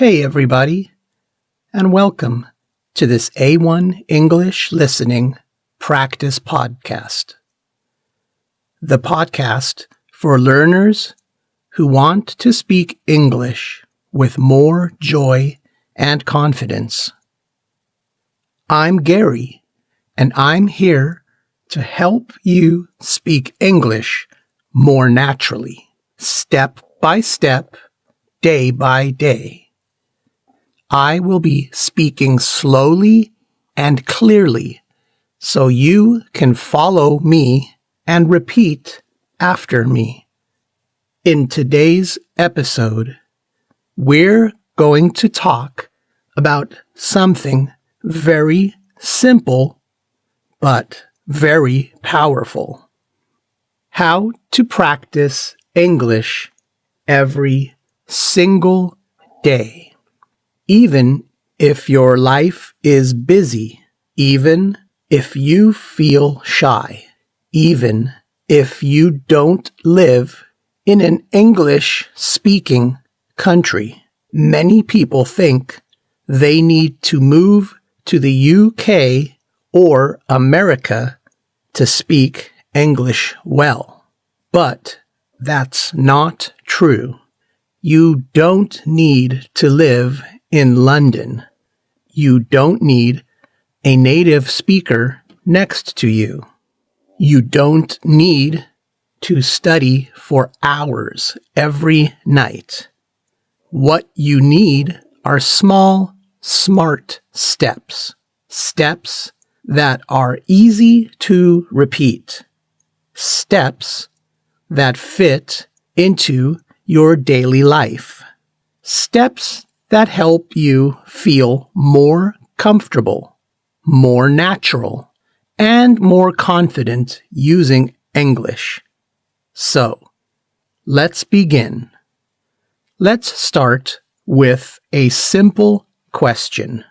Hey everybody, and welcome to this A1 English Listening Practice Podcast. The podcast for learners who want to speak English with more joy and confidence. I'm Gary, and I'm here to help you speak English more naturally, step by step, day by day. I will be speaking slowly and clearly so you can follow me and repeat after me. In today's episode, we're going to talk about something very simple but very powerful. How to practice English every single day. Even if your life is busy, even if you feel shy, even if you don't live in an English-speaking country, many people think they need to move to the UK or America to speak English well. But that's not true. You don't need to live in London. You don't need a native speaker next to you. You don't need to study for hours every night. What you need are small, smart steps. Steps that are easy to repeat. Steps that fit into your daily life. Steps that help you feel more comfortable, more natural, and more confident using English. So, let's begin. Let's start with a simple question.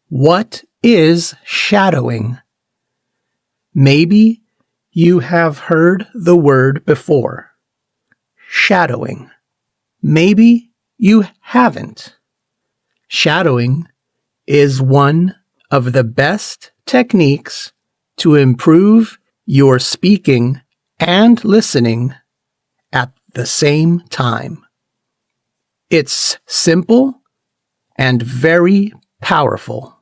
What is shadowing? Maybe you have heard the word before. Shadowing. Maybe you haven't. Shadowing is one of the best techniques to improve your speaking and listening at the same time. It's simple and very powerful.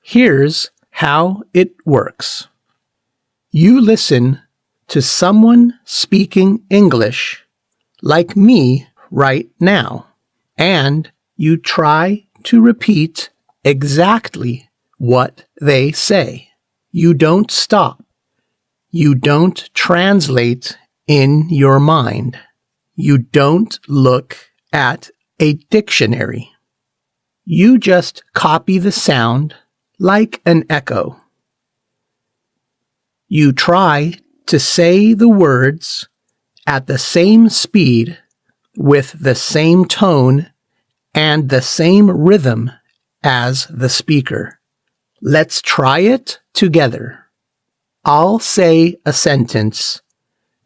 Here's how it works. You listen to someone speaking English like me right now, and you try to repeat exactly what they say. You don't stop. You don't translate in your mind. You don't look at a dictionary. You just copy the sound like an echo. You try to say the words at the same speed with the same tone and the same rhythm as the speaker. Let's try it together. I'll say a sentence,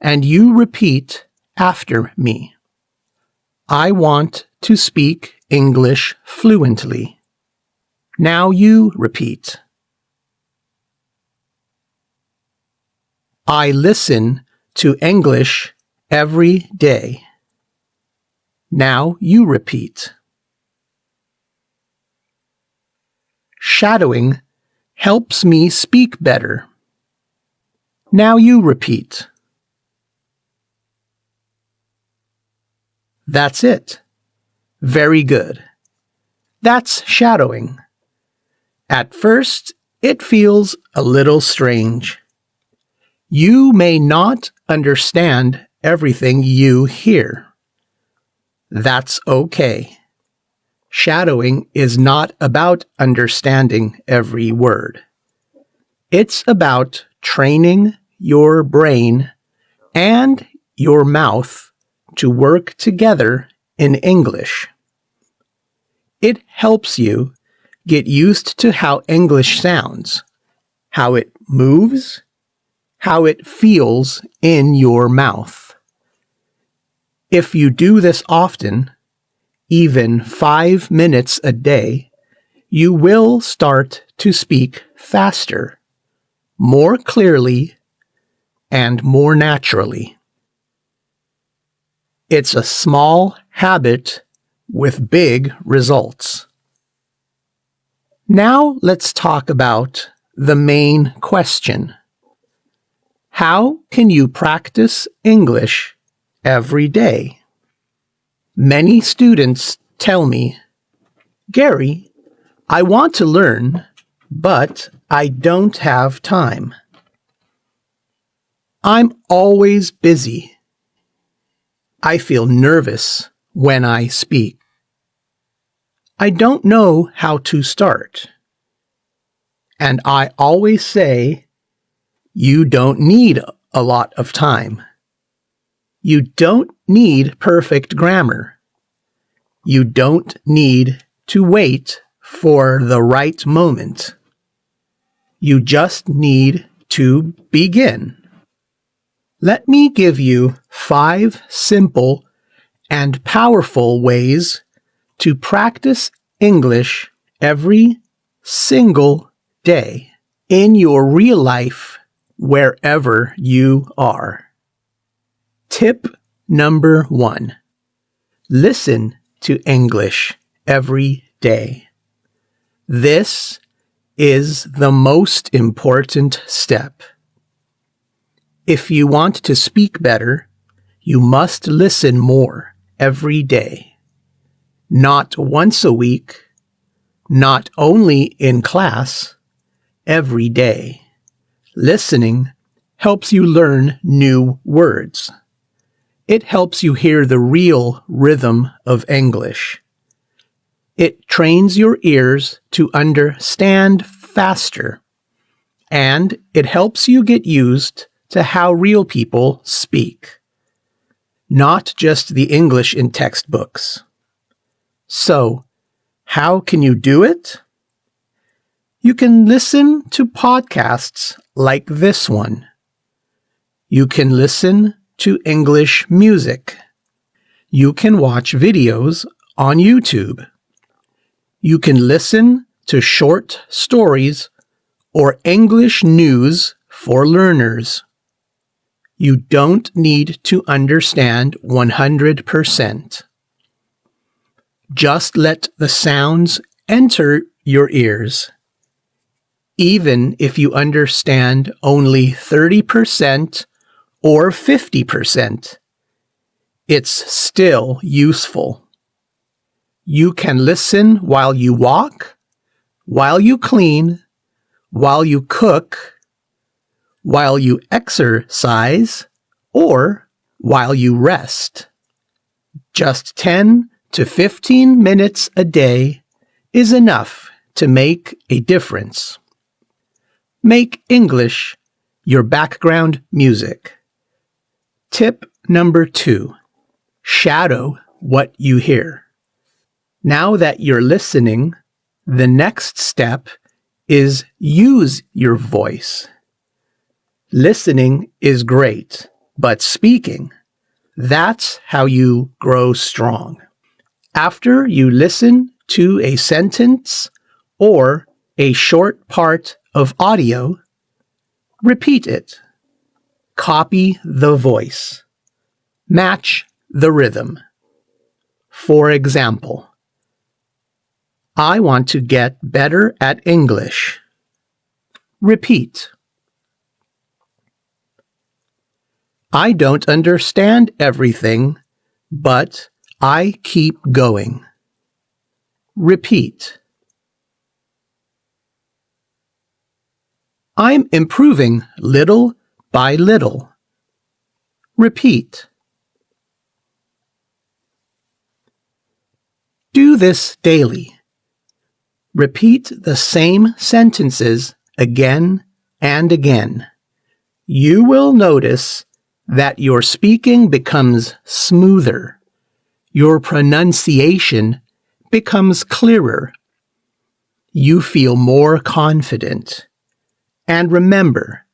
and you repeat after me. I want to speak English fluently. Now you repeat. I listen to English every day. Now you repeat. Shadowing helps me speak better. Now you repeat. That's it. Very good. That's shadowing. At first, it feels a little strange. You may not understand everything you hear. That's okay. Shadowing is not about understanding every word. It's about training your brain and your mouth to work together in English. It helps you get used to how English sounds, how it moves, how it feels in your mouth. If you do this often, even 5 minutes a day, you will start to speak faster, more clearly, and more naturally. It's a small habit with big results. Now let's talk about the main question. How can you practice English every day? Many students tell me, "Gary, I want to learn, but I don't have time. I'm always busy. I feel nervous when I speak. I don't know how to start." And I always say, you don't need a lot of time. You don't need perfect grammar. You don't need to wait for the right moment. You just need to begin. Let me give you 5 simple and powerful ways to practice English every single day in your real life, wherever you are. Tip number 1. Listen to English every day. This is the most important step. If you want to speak better, you must listen more every day. Not once a week, not only in class, every day. Listening helps you learn new words. It helps you hear the real rhythm of English. It trains your ears to understand faster, and it helps you get used to how real people speak, not just the English in textbooks. So, how can you do it? You can listen to podcasts like this one. You can listen to English music. You can watch videos on YouTube. You can listen to short stories or English news for learners. You don't need to understand 100%. Just let the sounds enter your ears. Even if you understand only 30% or 50%, it's still useful. You can listen while you walk, while you clean, while you cook, while you exercise, or while you rest. Just 10 to 15 minutes a day is enough to make a difference. Make English your background music. Tip number 2. Shadow what you hear. Now that you're listening, the next step is use your voice. Listening is great, but speaking, that's how you grow strong. After you listen to a sentence or a short part of audio, repeat it. Copy the voice. Match the rhythm. For example, I want to get better at English. Repeat. I don't understand everything, but I keep going. Repeat. I'm improving little by little. Repeat. Do this daily. Repeat the same sentences again and again. You will notice that your speaking becomes smoother. Your pronunciation becomes clearer. You feel more confident. And remember,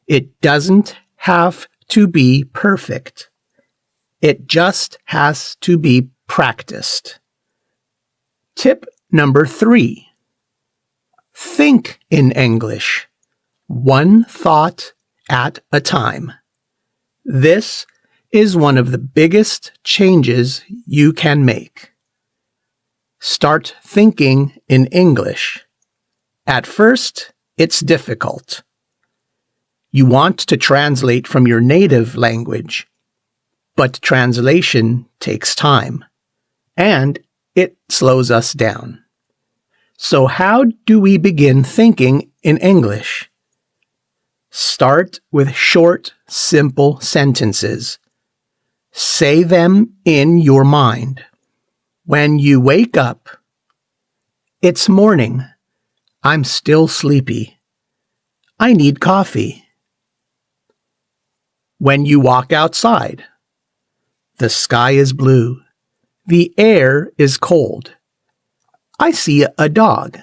it doesn't have to be perfect. It just has to be practiced. Tip number 3. Think in English, one thought at a time. This is one of the biggest changes you can make. Start thinking in English. At first, it's difficult. You want to translate from your native language, but translation takes time, and it slows us down. So how do we begin thinking in English? Start with short, simple sentences. Say them in your mind. When you wake up, it's morning. I'm still sleepy. I need coffee. When you walk outside, the sky is blue. The air is cold. I see a dog.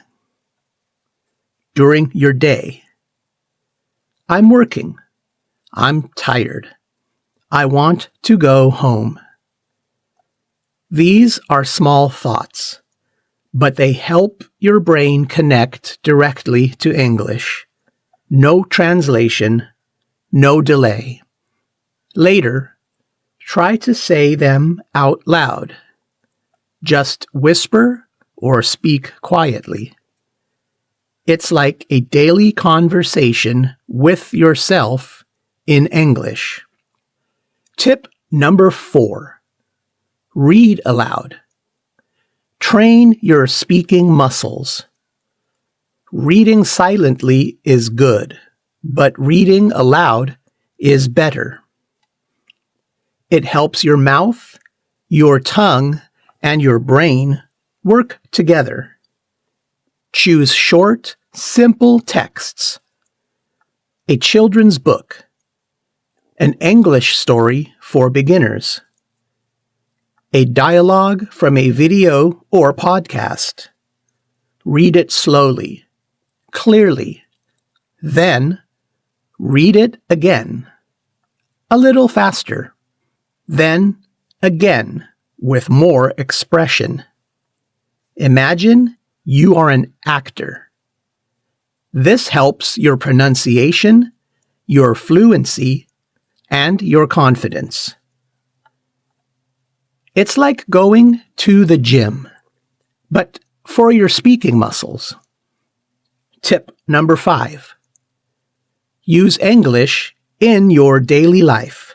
During your day, I'm working. I'm tired. I want to go home. These are small thoughts, but they help your brain connect directly to English. No translation, no delay. Later, try to say them out loud. Just whisper or speak quietly. It's like a daily conversation with yourself in English. Tip number 4. Read aloud. Train your speaking muscles. Reading silently is good, but reading aloud is better. It helps your mouth, your tongue, and your brain work together. Choose short, simple texts. A children's book. An English story for beginners. A dialogue from a video or podcast. Read it slowly, clearly. Then, read it again. A little faster. Then, again, with more expression. Imagine you are an actor. This helps your pronunciation, your fluency, and your confidence. It's like going to the gym, but for your speaking muscles. Tip number 5. Use English in your daily life.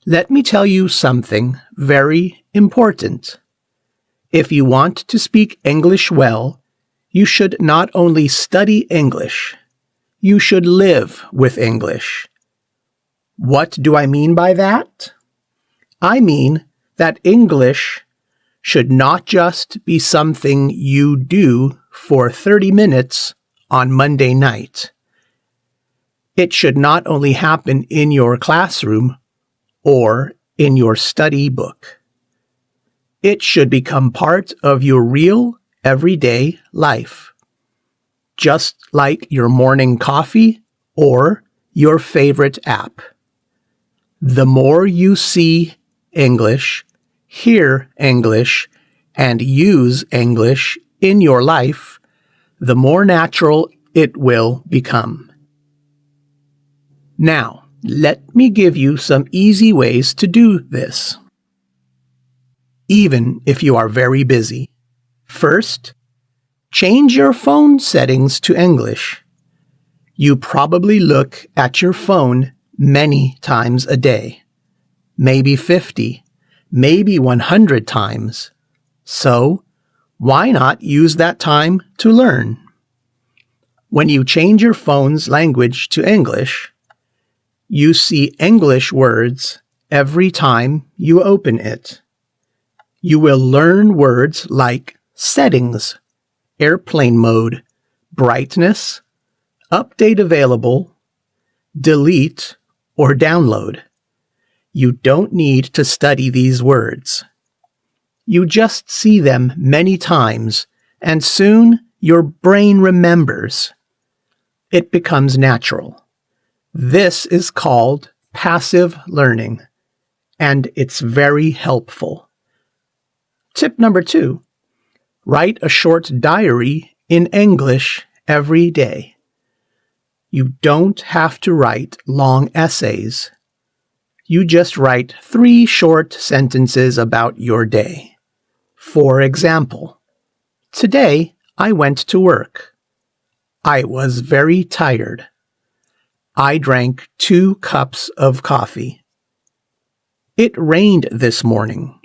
Let me tell you something very important. If you want to speak English well, you should not only study English, you should live with English. What do I mean by that? I mean that English should not just be something you do for 30 minutes on Monday night. It should not only happen in your classroom or in your study book. It should become part of your real, everyday life. Just like your morning coffee or your favorite app. The more you see English, hear English, and use English in your life, the more natural it will become. Now, let me give you some easy ways to do this. Even if you are very busy. First, change your phone settings to English. You probably look at your phone many times a day. Maybe 50, maybe 100 times. So, why not use that time to learn? When you change your phone's language to English, you see English words every time you open it. You will learn words like settings, airplane mode, brightness, update available, delete, or download. You don't need to study these words. You just see them many times, and soon your brain remembers. It becomes natural. This is called passive learning, and it's very helpful. Tip number 2. Write a short diary in English every day. You don't have to write long essays. You just write 3 short sentences about your day. For example, today I went to work. I was very tired. I drank 2 cups of coffee. It rained this morning.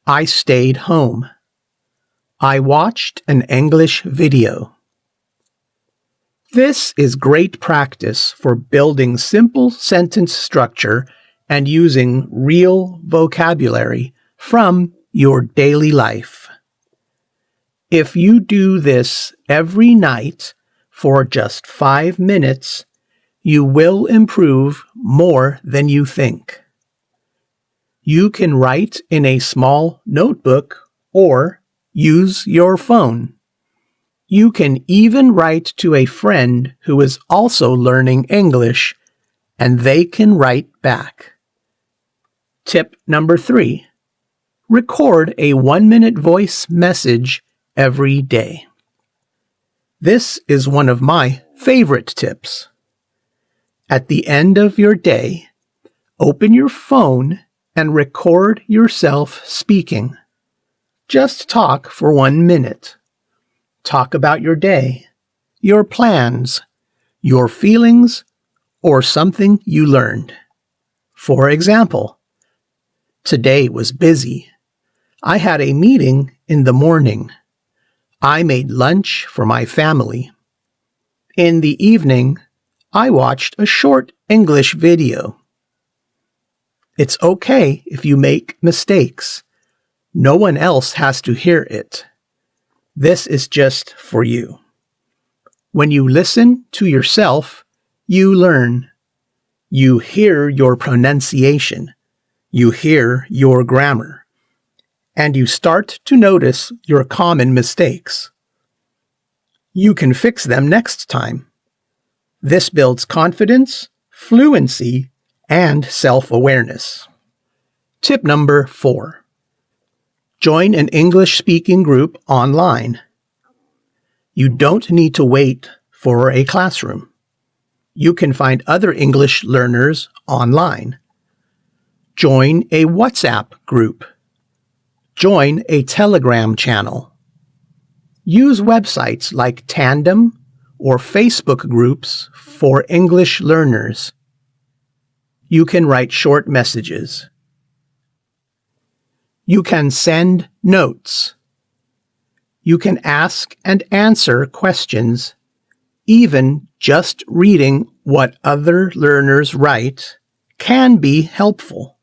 I stayed home. I watched an English video. This is great practice for building simple sentence structure and using real vocabulary from your daily life. If you do this every night for just 5 minutes, you will improve more than you think. You can write in a small notebook or use your phone. You can even write to a friend who is also learning English, and they can write back. Tip number 3. Record a 1-minute voice message every day. This is one of my favorite tips. At the end of your day, open your phone and record yourself speaking. Just talk for 1 minute. Talk about your day, your plans, your feelings, or something you learned. For example, today was busy. I had a meeting in the morning. I made lunch for my family. In the evening, I watched a short English video. It's okay if you make mistakes. No one else has to hear it. This is just for you. When you listen to yourself, you learn. You hear your pronunciation. You hear your grammar. And you start to notice your common mistakes. You can fix them next time. This builds confidence, fluency, and self-awareness. Tip number 4. Join an English-speaking group online. You don't need to wait for a classroom. You can find other English learners online. Join a WhatsApp group. Join a Telegram channel. Use websites like Tandem or Facebook groups for English learners. You can write short messages. You can send notes. You can ask and answer questions. Even just reading what other learners write can be helpful.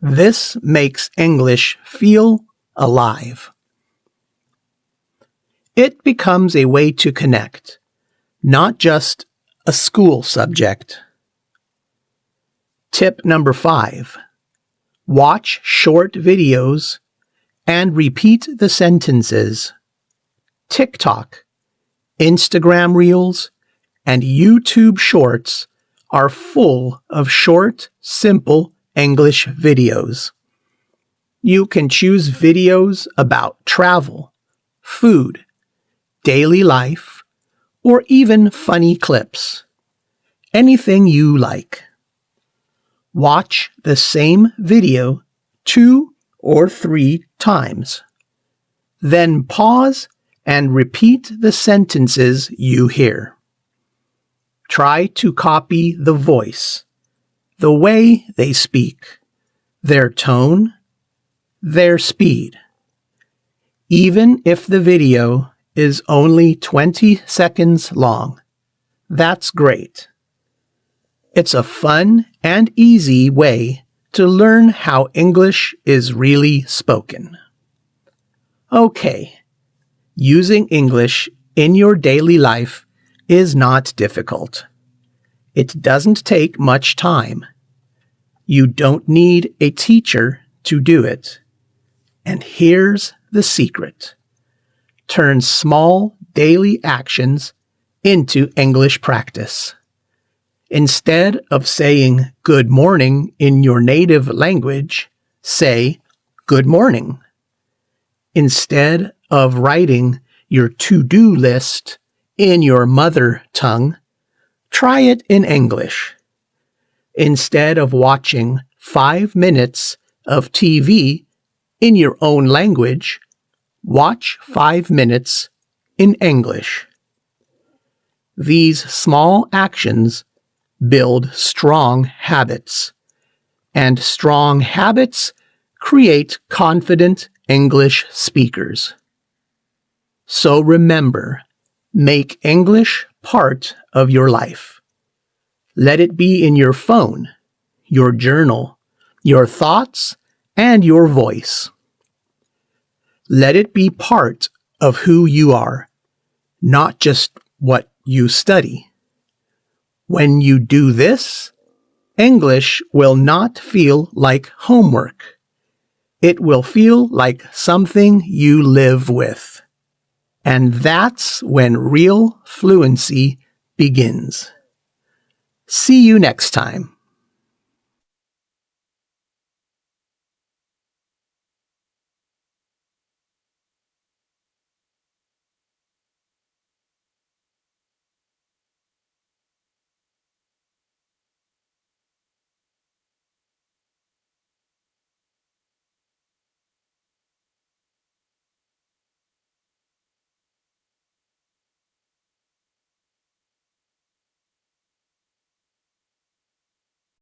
This makes English feel alive. It becomes a way to connect, not just a school subject. Tip number 5. Watch short videos and repeat the sentences. TikTok, Instagram Reels, and YouTube Shorts are full of short, simple English videos. You can choose videos about travel, food, daily life, or even funny clips. Anything you like. Watch the same video 2 or 3 times. Then pause and repeat the sentences you hear. Try to copy the voice, the way they speak, their tone, their speed. Even if the video is only 20 seconds long, that's great. It's a fun and easy way to learn how English is really spoken. Okay, using English in your daily life is not difficult. It doesn't take much time. You don't need a teacher to do it. And here's the secret. Turn small daily actions into English practice. Instead of saying good morning in your native language, say good morning. Instead of writing your to-do list in your mother tongue, try it in English. Instead of watching 5 minutes of TV in your own language, watch 5 minutes in English. These small actions build strong habits, and strong habits create confident English speakers. So remember, make English part of your life. Let it be in your phone, your journal, your thoughts, and your voice. Let it be part of who you are, not just what you study. When you do this, English will not feel like homework. It will feel like something you live with. And that's when real fluency begins. See you next time.